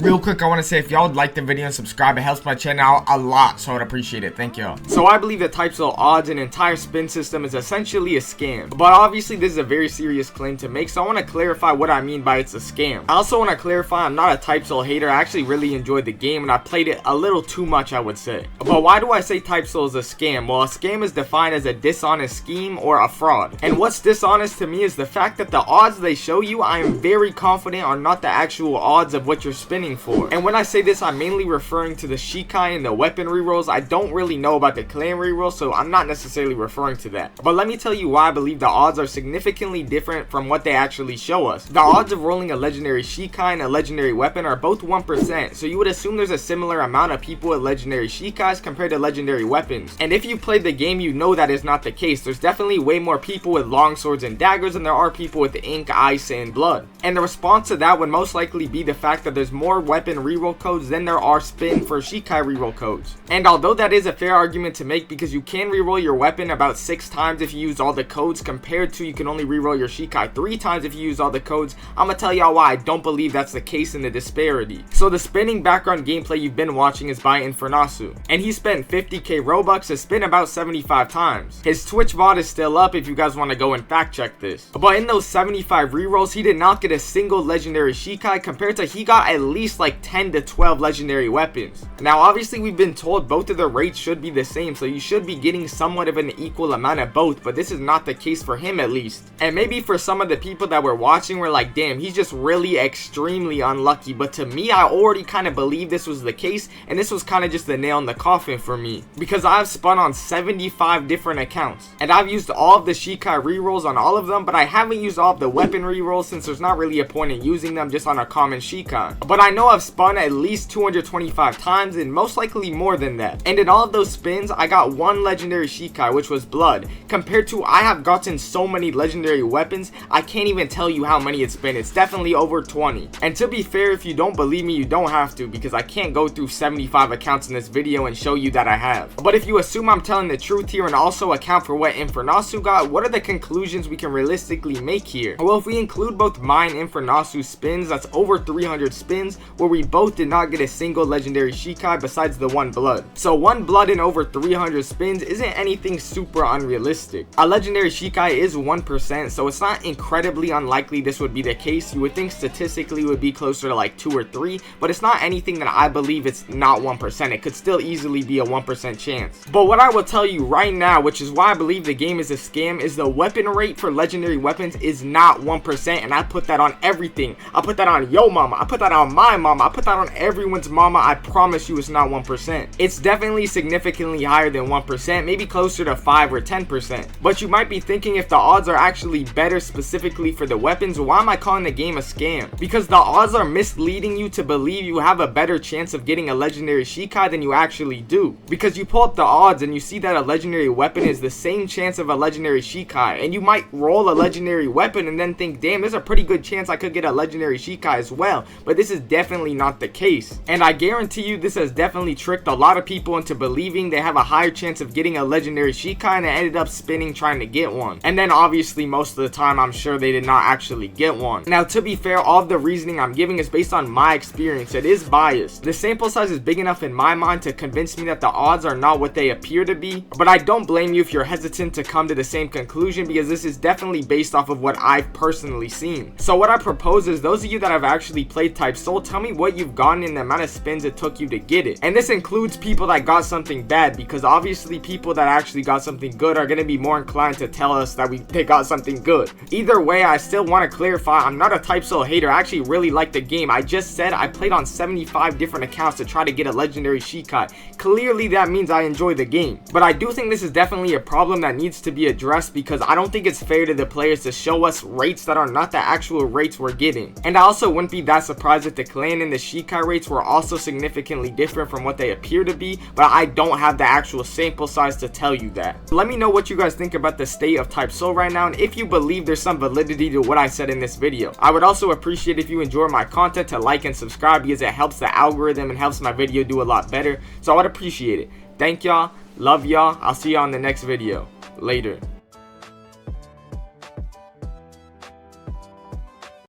real quick, I want to say if y'all would like the video and subscribe, it helps my channel out a lot, so I'd appreciate it. Thank y'all. So I believe the Typesoul odds and entire spin system is essentially a scam, but obviously this is a very serious claim to make, so I want to clarify what I mean by it's a scam. I also want to clarify I'm not a Typesoul hater. I actually really enjoyed the game and I played it a little too much, I would say. But why do I say Typesoul is a scam? Well, a scam is defined as a dishonest scheme or a fraud, and what's dishonest to me is the fact that the odds they show you, I am very confident are not the actual odds of what you're spinning for. And when I say this, I'm mainly referring to the Shikai and the weapon rerolls. I don't really know about the clan reroll, so I'm not necessarily referring to that. But let me tell you why I believe the odds are significantly different from what they actually show us. The odds of rolling a legendary Shikai and a legendary weapon are both 1%, so you would assume there's a similar amount of people with legendary Shikais compared to legendary weapons. And if you played the game, you know that is not the case. There's definitely way more people with longswords and daggers than there are people with ink, ice, and blood. And the response to that would most likely be the fact that there's more weapon reroll codes than there are spin for Shikai reroll codes. And although that is a fair argument to make, because you can reroll your weapon about 6 times if you use all the codes, compared to you can only reroll your Shikai 3 times if you use all the codes, I'm gonna tell y'all why I don't believe that's the case in the disparity. So the spinning background gameplay you've been watching is by Infernasu, and he spent 50k Robux to spin about 75 times. His Twitch VOD is still up if you guys want to go and fact check this. But in those 75 rerolls, he did not get a single legendary Shikai, compared to he got at least like 10 to 12 legendary weapons. Now obviously we've been told both of the rates should be the same, so you should be getting somewhat of an equal amount of both, but this is not the case for him at least. And maybe for some of the people that were watching were like, damn, he's just really extremely unlucky, but to me I already kind of believed this was the case, and this was kind of just the nail in the coffin for me, because I've spun on 75 different accounts and I've used all of the Shikai rerolls on all of them, but I haven't used all of the weapon rerolls since there's not really a point in using them just on a common Shikai. But I know I've spun at least 225 times and most likely more than that, and in all of those spins I got one legendary Shikai, which was blood, compared to I have gotten so many legendary weapons I can't even tell you how many it's been. It's definitely over 20. And to be fair, if you don't believe me, you don't have to, because I can't go through 75 accounts in this video and show you that I have. But if you assume I'm telling the truth here and also account for what Infernasu got, what are the conclusions we can realistically make here? Well, if we include both mine and Infernasu's spins, that's over 300 spins where we both did not get a single legendary Shikai besides the one blood. So one blood in over 300 spins isn't anything super unrealistic. A legendary Shikai is 1%, so it's not incredibly unlikely this would be the case. You would think statistically it would be closer to like 2 or 3, but it's not anything that I believe it's not 1%. It could still easily be a 1% chance. But what I will tell you right now, which is why I believe the game is a scam, is the weapon rate for legendary weapons is not 1%, and I put that on everything. I put that on yo mama, I put that on my mama, I put that on everyone's mama. I promise you it's not 1%. It's definitely significantly higher than 1%, maybe closer to 5 or 10%. But you might be thinking, if the odds are actually better specifically for the weapons, why am I calling the game a scam? Because the odds are misleading you to believe you have a better chance of getting a legendary Shikai than you actually do. Because you pull up the odds and you see that a legendary weapon is the same chance of a legendary Shikai, and you might roll a legendary weapon and then think, damn, there's a pretty good chance I could get a legendary Shikai as well. But this is definitely not the case, and I guarantee you this has definitely tricked a lot of people into believing they have a higher chance of getting a legendary Shikai, and they ended up spinning trying to get one. And then obviously most of the time I'm sure they did not actually get one. Now to be fair, all of the reasoning I'm giving is based on my experience. It is biased. The sample size is big enough in my mind to convince me that the odds are not what they appear to be, but I don't blame you if you're hesitant to come to the same conclusion, because this is definitely based off of what I've personally seen. So what I propose is, those of you that have actually played Typesoul, tell me what you've gotten in the amount of spins it took you to get it. And this includes people that got something bad, because obviously people that actually got something good are going to be more inclined to tell us that they got something good. Either way, I still want to clarify, I'm not a Typesoul hater. I actually really like the game. I just said I played on 75 different accounts to try to get a legendary Shikai. Clearly that means I enjoy the game. But I do think this is definitely a problem that needs to be addressed, because I don't think it's fair to the players to show us rates that are not the actual rates we're getting. And I also wouldn't be that surprised if the clan and the Shikai rates were also significantly different from what they appear to be, but I don't have the actual sample size to tell you that. Let me know what you guys think about the state of Typesoul right now, and if you believe there's some validity to what I said in this video. I would also appreciate if you enjoy my content to like and subscribe, because it helps the algorithm and helps my video do a lot better, so I would appreciate it. Thank y'all, love y'all, I'll see y'all in the next video. Later.